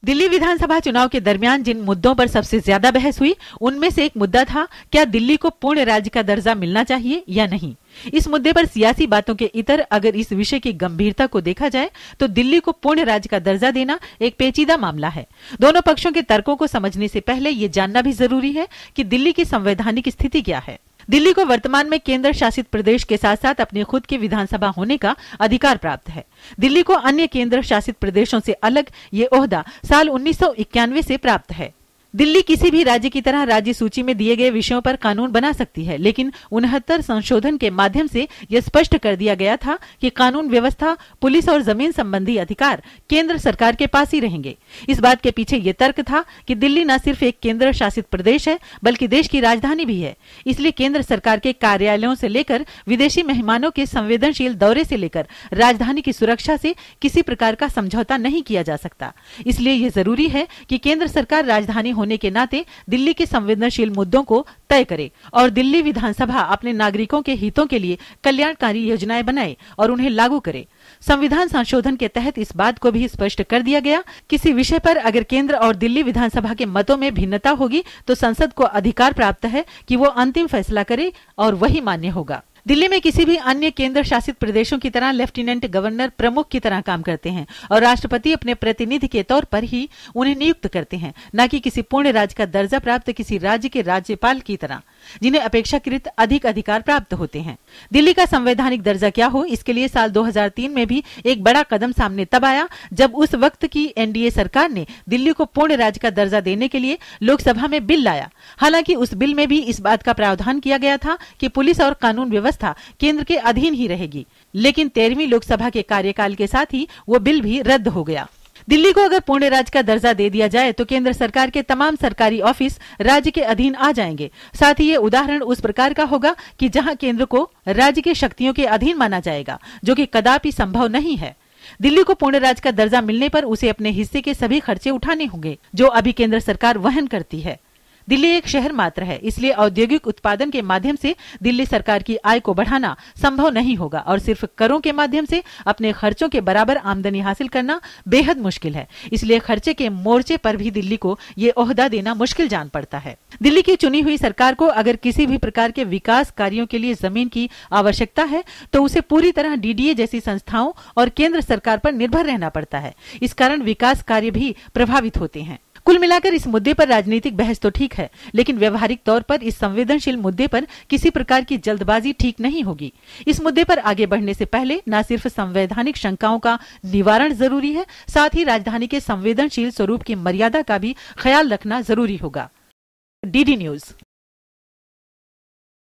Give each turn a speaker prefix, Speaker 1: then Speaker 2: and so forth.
Speaker 1: दिल्ली विधानसभा चुनाव के दरमियान जिन मुद्दों पर सबसे ज्यादा बहस हुई, उनमें से एक मुद्दा था क्या दिल्ली को पूर्ण राज्य का दर्जा मिलना चाहिए या नहीं। इस मुद्दे पर सियासी बातों के इतर अगर इस विषय की गंभीरता को देखा जाए तो दिल्ली को पूर्ण राज्य का दर्जा देना एक पेचीदा मामला है। दोनों पक्षों के तर्कों को समझने से पहले ये जानना भी जरूरी है कि दिल्ली की संवैधानिक स्थिति क्या है। दिल्ली को वर्तमान में केंद्र शासित प्रदेश के साथ साथ अपने खुद की विधानसभा होने का अधिकार प्राप्त है। दिल्ली को अन्य केंद्र शासित प्रदेशों से अलग ये ओहदा साल 1991 से प्राप्त है। दिल्ली किसी भी राज्य की तरह राज्य सूची में दिए गए विषयों पर कानून बना सकती है, लेकिन 69 संशोधन के माध्यम से यह स्पष्ट कर दिया गया था कि कानून व्यवस्था, पुलिस और जमीन संबंधी अधिकार केंद्र सरकार के पास ही रहेंगे। इस बात के पीछे ये तर्क था कि दिल्ली न सिर्फ एक केंद्र शासित प्रदेश है बल्कि देश की राजधानी भी है। इसलिए केंद्र सरकार के कार्यालयों से लेकर विदेशी मेहमानों के संवेदनशील दौरे से लेकर राजधानी की सुरक्षा से किसी प्रकार का समझौता नहीं किया जा सकता। इसलिए यह जरूरी है कि केंद्र सरकार राजधानी होने के नाते दिल्ली के संवेदनशील मुद्दों को तय करे और दिल्ली विधानसभा अपने नागरिकों के हितों के लिए कल्याणकारी योजनाएं बनाए और उन्हें लागू करे। संविधान संशोधन के तहत इस बात को भी स्पष्ट कर दिया गया, किसी विषय पर अगर केंद्र और दिल्ली विधानसभा के मतों में भिन्नता होगी तो संसद को अधिकार प्राप्त है कि वो अंतिम फैसला करे और वही मान्य होगा। दिल्ली में किसी भी अन्य केंद्र शासित प्रदेशों की तरह लेफ्टिनेंट गवर्नर प्रमुख की तरह काम करते हैं और राष्ट्रपति अपने प्रतिनिधि के तौर पर ही उन्हें नियुक्त करते हैं, न कि किसी पूर्ण राज्य का दर्जा प्राप्त किसी राज्य के राज्यपाल की तरह, जिन्हें अपेक्षाकृत अधिक अधिकार प्राप्त होते हैं। दिल्ली का संवैधानिक दर्जा क्या हो, इसके लिए साल 2003 में भी एक बड़ा कदम सामने तब आया जब उस वक्त की एनडीए सरकार ने दिल्ली को पूर्ण राज्य का दर्जा देने के लिए लोकसभा में बिल लाया। हालांकि उस बिल में भी इस बात का प्रावधान किया गया था कि पुलिस और कानून व्यवस्था केंद्र के अधीन ही रहेगी, लेकिन 13वीं लोकसभा के कार्यकाल के साथ ही वो बिल भी रद्द हो गया। दिल्ली को अगर पूर्ण राज्य का दर्जा दे दिया जाए तो केंद्र सरकार के तमाम सरकारी ऑफिस राज्य के अधीन आ जाएंगे। साथ ही ये उदाहरण उस प्रकार का होगा कि जहां केंद्र को राज्य की शक्तियों के अधीन माना जाएगा, जो कि कदापि संभव नहीं है। दिल्ली को पूर्ण राज्य का दर्जा मिलने पर उसे अपने हिस्से के सभी खर्चे उठाने होंगे जो अभी केंद्र सरकार वहन करती है। दिल्ली एक शहर मात्र है, इसलिए औद्योगिक उत्पादन के माध्यम से दिल्ली सरकार की आय को बढ़ाना संभव नहीं होगा और सिर्फ करों के माध्यम से अपने खर्चों के बराबर आमदनी हासिल करना बेहद मुश्किल है। इसलिए खर्चे के मोर्चे पर भी दिल्ली को ये ओहदा देना मुश्किल जान पड़ता है। दिल्ली की चुनी हुई सरकार को अगर किसी भी प्रकार के विकास कार्यों के लिए जमीन की आवश्यकता है तो उसे पूरी तरह डीडीए जैसी संस्थाओं और केंद्र सरकार पर निर्भर रहना पड़ता है। इस कारण विकास कार्य भी प्रभावित होते हैं। कुल मिलाकर इस मुद्दे पर राजनीतिक बहस तो ठीक है, लेकिन व्यवहारिक तौर पर इस संवेदनशील मुद्दे पर किसी प्रकार की जल्दबाजी ठीक नहीं होगी। इस मुद्दे पर आगे बढ़ने से पहले न सिर्फ संवैधानिक शंकाओं का निवारण जरूरी है, साथ ही राजधानी के संवेदनशील स्वरूप की मर्यादा का भी ख्याल रखना जरूरी होगा। DD news.